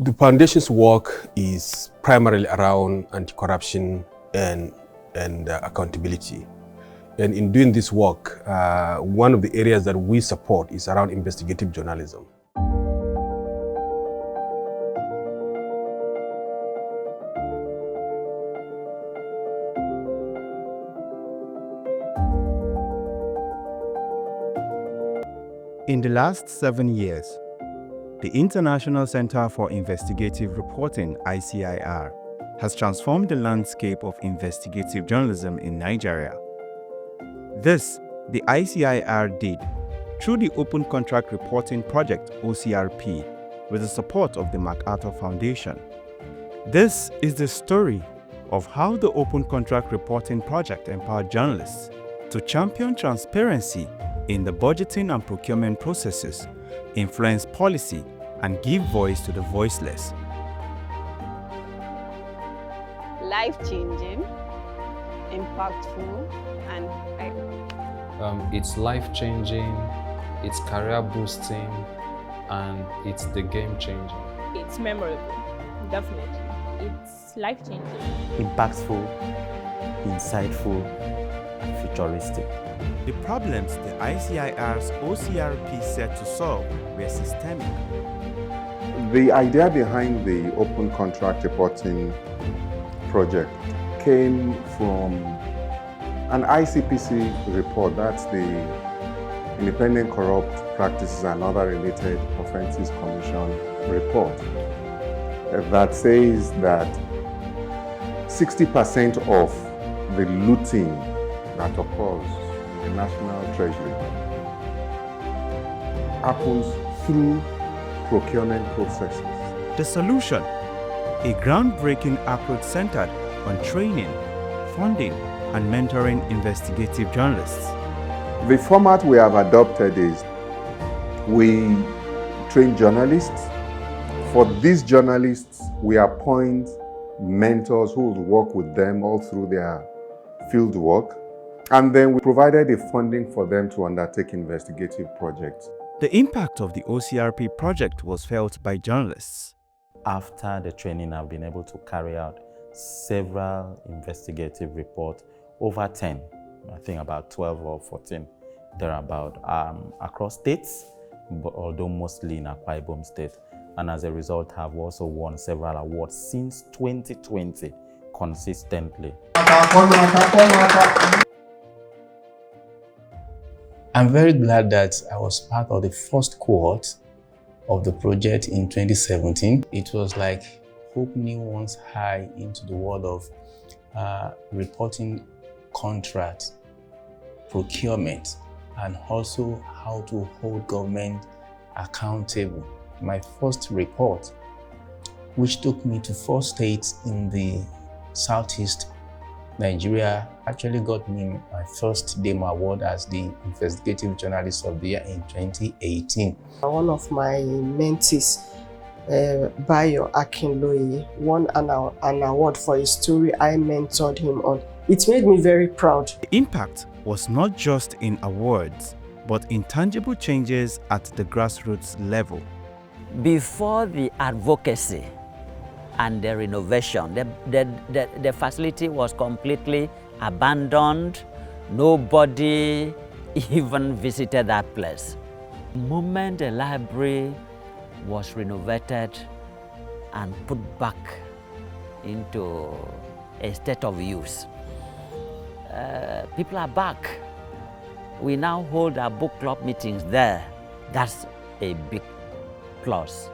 The foundation's work is primarily around anti-corruption and accountability. And in doing this work, one of the areas that we support is around investigative journalism. In the last 7 years, the International Center for Investigative Reporting, ICIR, has transformed the landscape of investigative journalism in Nigeria. This, the ICIR did through the Open Contract Reporting Project, OCRP, with the support of the MacArthur Foundation. This is the story of how the Open Contract Reporting Project empowered journalists to champion transparency in the budgeting and procurement processes, influence policy, and give voice to the voiceless. Life-changing, impactful, and it's life-changing, it's career-boosting, and it's the game-changing. It's memorable, definitely. It's life-changing. Impactful, insightful, and futuristic. The problems the ICIR's OCRP set to solve were systemic. The idea behind the Open Contract Reporting project came from an ICPC report, that's the Independent Corrupt Practices and Other Related Offences Commission report, that says that 60% of the looting that occurs in the National Treasury happens through procurement processes. The solution, a groundbreaking approach centered on training, funding, and mentoring investigative journalists. The format we have adopted is we train journalists. For these journalists, we appoint mentors who will work with them all through their field work. And then we provided the funding for them to undertake investigative projects. The impact of the OCRP project was felt by journalists. After the training, I've been able to carry out several investigative reports, over 10, I think about 12 or 14, thereabout, across states, but although mostly in Akwa Ibom State. And as a result, have also won several awards since 2020, consistently. I'm very glad that I was part of the first cohort of the project in 2017. It was like opening one's eye into the world of reporting contract, procurement, and also how to hold government accountable. My first report, which took me to 4 states in the Southeast Nigeria, actually got me my first demo award as the Investigative Journalist of the Year in 2018. One of my mentees, Bayo Akinloye, won an award for a story I mentored him on. It made me very proud. The impact was not just in awards, but in tangible changes at the grassroots level. Before the advocacy and the renovation, the facility was completely abandoned. Nobody even visited that place. The moment the library was renovated and put back into a state of use, people are back. We now hold our book club meetings there. That's a big plus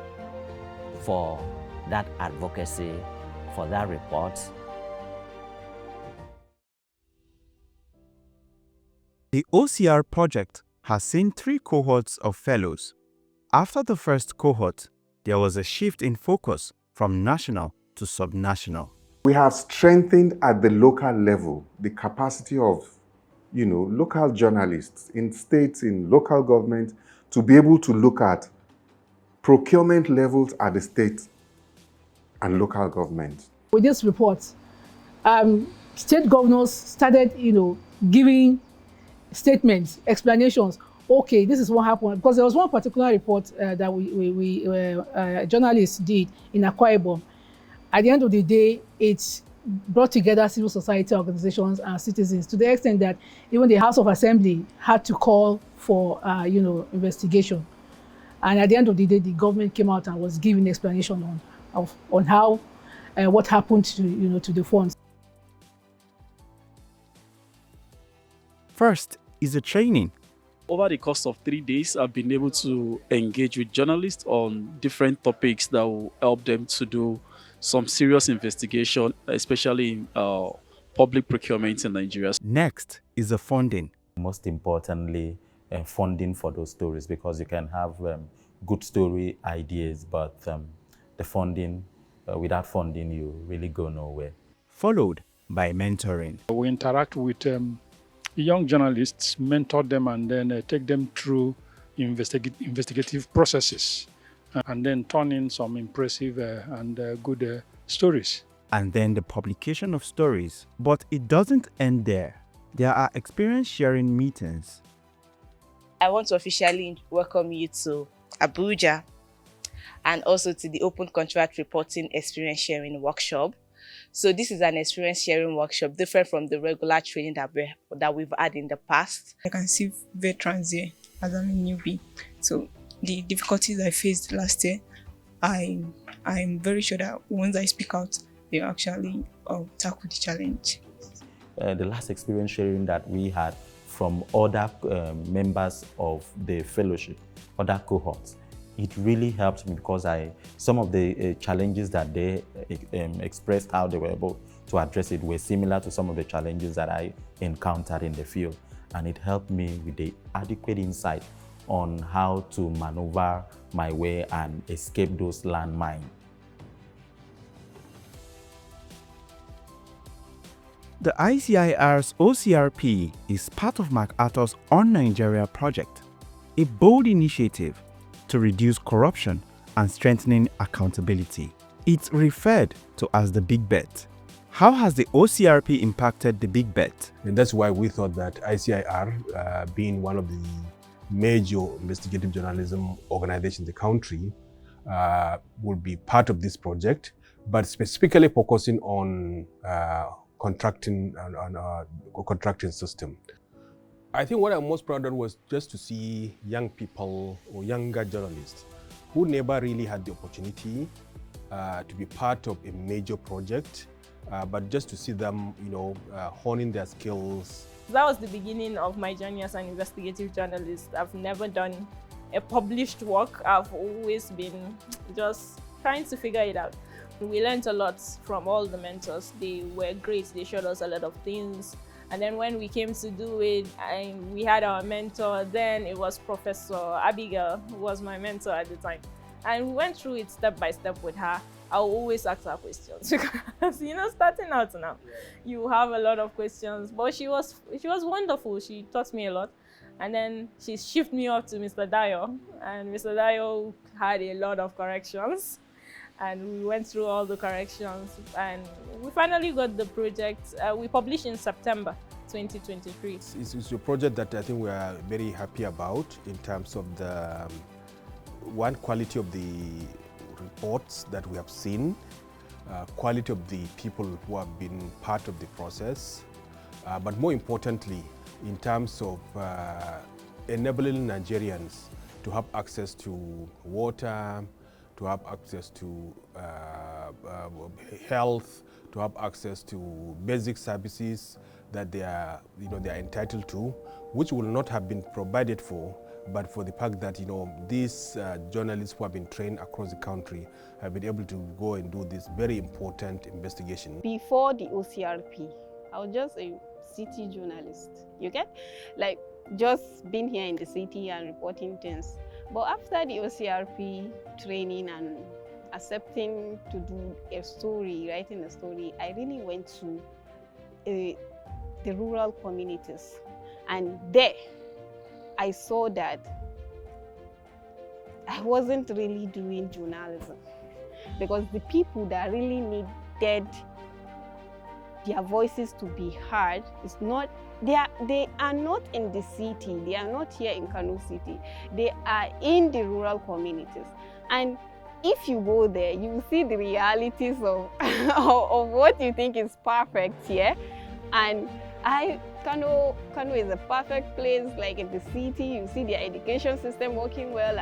for that advocacy, for that report. The OCR project has seen 3 cohorts of fellows. After the first cohort, there was a shift in focus from national to subnational. We have strengthened at the local level the capacity of, local journalists in states, in local government, to be able to look at procurement levels at the state and local government. With this report, state governors started, giving statements, explanations okay, this is what happened. Because there was one particular report that we journalists did in Akwa Ibom. At the end of the day, it brought together civil society organizations and citizens to the extent that even the House of Assembly had to call for, investigation. And at the end of the day, the government came out and was giving explanation on how, what happened to the funds. First is the training. Over the course of 3 days, I've been able to engage with journalists on different topics that will help them to do some serious investigation, especially in public procurement in Nigeria. Next is the funding. Most importantly, funding for those stories, because you can have good story ideas, but the funding, without funding, you really go nowhere. Followed by mentoring. We interact with young journalists, mentor them, and then take them through investigative processes, and then turn in some impressive and good stories. And then the publication of stories. But it doesn't end there. There are experience sharing meetings. I want to officially welcome you to Abuja and also to the Open Contract Reporting Experience Sharing Workshop. So this is an experience sharing workshop different from the regular training that we've had in the past. I can see veterans here as I'm a newbie. So the difficulties I faced last year, I'm very sure that once I speak out, they actually tackle the challenge. The last experience sharing that we had from other members of the fellowship, other cohorts, it really helped me because some of the challenges that they expressed, how they were able to address it, were similar to some of the challenges that I encountered in the field. And it helped me with the adequate insight on how to maneuver my way and escape those landmines. The ICIR's OCRP is part of MacArthur's On Nigeria project, a bold initiative to reduce corruption and strengthening accountability. It's referred to as the Big Bet. How has the OCRP impacted the Big Bet? And that's why we thought that ICIR, being one of the major investigative journalism organizations in the country, will be part of this project, but specifically focusing on contracting system. I think what I'm most proud of was just to see young people or younger journalists who never really had the opportunity to be part of a major project, but just to see them, honing their skills. That was the beginning of my journey as an investigative journalist. I've never done a published work. I've always been just trying to figure it out. We learned a lot from all the mentors. They were great. They showed us a lot of things. And then when we came to do it, we had our mentor. Then it was Professor Abigail, who was my mentor at the time. And we went through it step by step with her. I will always ask her questions because, starting out now, you have a lot of questions. But she was wonderful. She taught me a lot. And then she shifted me up to Mr. Dayo. And Mr. Dayo had a lot of corrections. And we went through all the corrections and we finally got the project. We published in September 2023. It's a project that I think we are very happy about in terms of the quality of the reports that we have seen, quality of the people who have been part of the process, but more importantly, in terms of enabling Nigerians to have access to water, to have access to health, to have access to basic services that they are entitled to, which will not have been provided for, but for the fact that these journalists who have been trained across the country have been able to go and do this very important investigation. Before the OCRP, I was just a city journalist. You get, just being here in the city and reporting things. But after the OCRP training and accepting to do a story, writing a story, I really went to the rural communities. And there, I saw that I wasn't really doing journalism because the people that really needed their voices to be heard. It's not, they are not in the city, they are not here in Kano City, they are in the rural communities. And if you go there, you will see the realities of, of what you think is perfect here. And Kano is a perfect place, like in the city, you see their education system working well,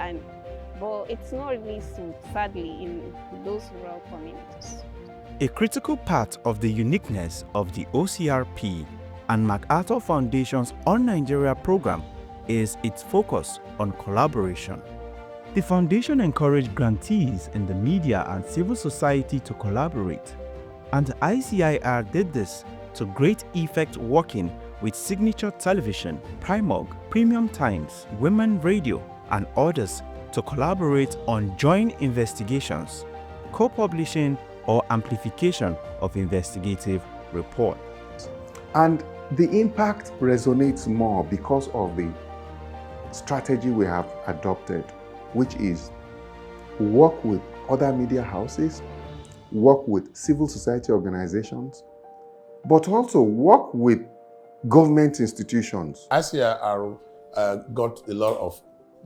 but it's not really so, sadly, in those rural communities. A critical part of the uniqueness of the OCRP and MacArthur Foundation's On Nigeria program is its focus on collaboration. The foundation encouraged grantees in the media and civil society to collaborate, and the ICIR did this to great effect, working with Signature Television, Primog, Premium Times, Women Radio, and others to collaborate on joint investigations, co-publishing or amplification of investigative report. And the impact resonates more because of the strategy we have adopted, which is work with other media houses, work with civil society organizations, but also work with government institutions. ICIR got a lot of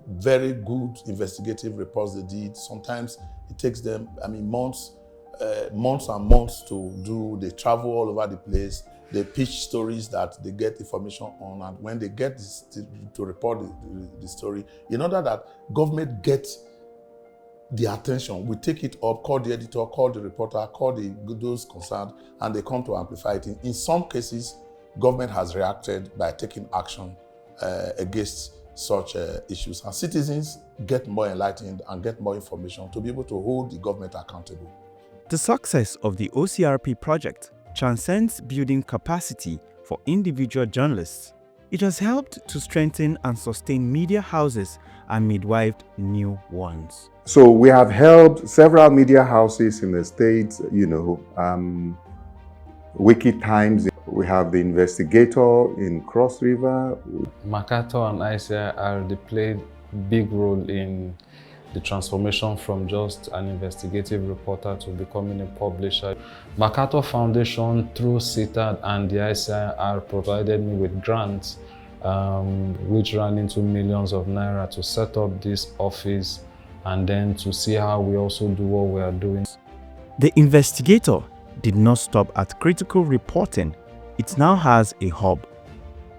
very good investigative reports they did. Sometimes it takes them, months and months to do. They travel all over the place. They pitch stories that they get information on, and when they get this, to report the story, in order that government gets the attention, we take it up, call the editor, call the reporter, call those concerned, and they come to amplify it. In some cases, government has reacted by taking action against such issues, and citizens get more enlightened and get more information to be able to hold the government accountable. The success of the OCRP project transcends building capacity for individual journalists. It has helped to strengthen and sustain media houses and midwifed new ones. So we have helped several media houses in the States, Wiki Times. We have the Investigator in Cross River. MacArthur and ICIR, they played big role in the transformation from just an investigative reporter to becoming a publisher. MacArthur Foundation, through CITAD and the ICIR, provided me with grants, which ran into millions of naira to set up this office and then to see how we also do what we are doing. The Investigator did not stop at critical reporting. It now has a hub.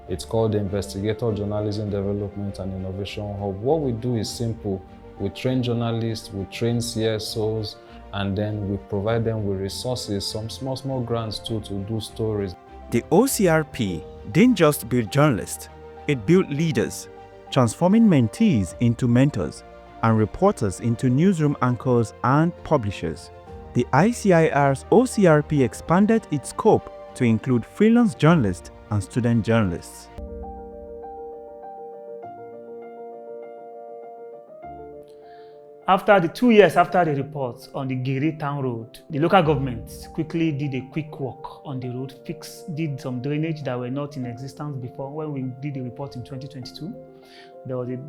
It's called the Investigator Journalism Development and Innovation Hub. What we do is simple. We train journalists, we train CSOs, and then we provide them with resources, some small grants too, to do stories. The OCRP didn't just build journalists, it built leaders, transforming mentees into mentors and reporters into newsroom anchors and publishers. The ICIR's OCRP expanded its scope to include freelance journalists and student journalists. After the 2 years after the report on the Giri Town Road, the local government quickly did a quick work on the road, did some drainage that were not in existence before. When we did the report in 2022,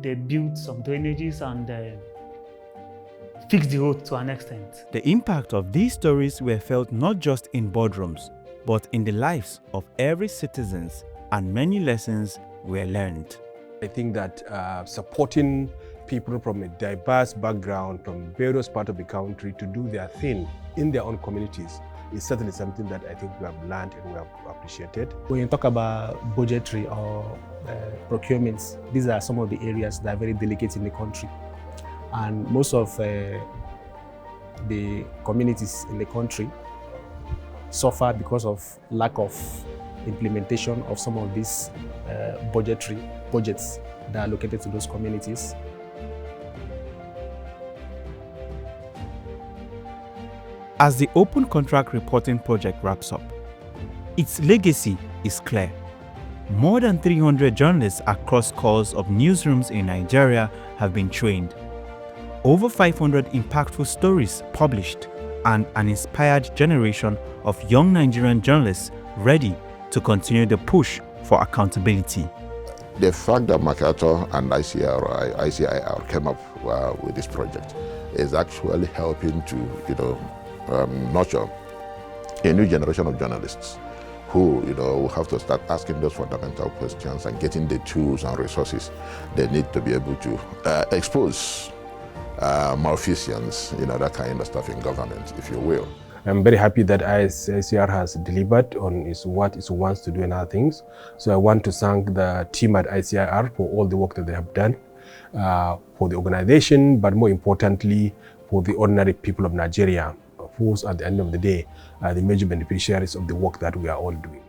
they built some drainages and fixed the road to an extent. The impact of these stories were felt not just in boardrooms, but in the lives of every citizen, and many lessons were learned. I think that supporting people from a diverse background, from various parts of the country, to do their thing in their own communities is certainly something that I think we have learned and we have appreciated. When you talk about budgetary or procurements, these are some of the areas that are very delicate in the country. And most of the communities in the country suffer because of lack of implementation of some of these budgets that are allocated to those communities. As the Open Contract Reporting project wraps up, its legacy is clear. More than 300 journalists across calls of newsrooms in Nigeria have been trained. Over 500 impactful stories published, and an inspired generation of young Nigerian journalists ready to continue the push for accountability. The fact that MacArthur and ICIR came up with this project is actually helping to, nurture a new generation of journalists who, will have to start asking those fundamental questions and getting the tools and resources they need to be able to expose malfeasance, that kind of stuff in government, if you will. I'm very happy that ICIR has delivered on what it wants to do and other things. So I want to thank the team at ICIR for all the work that they have done, for the organization, but more importantly, for the ordinary people of Nigeria, who at the end of the day are the major beneficiaries of the work that we are all doing.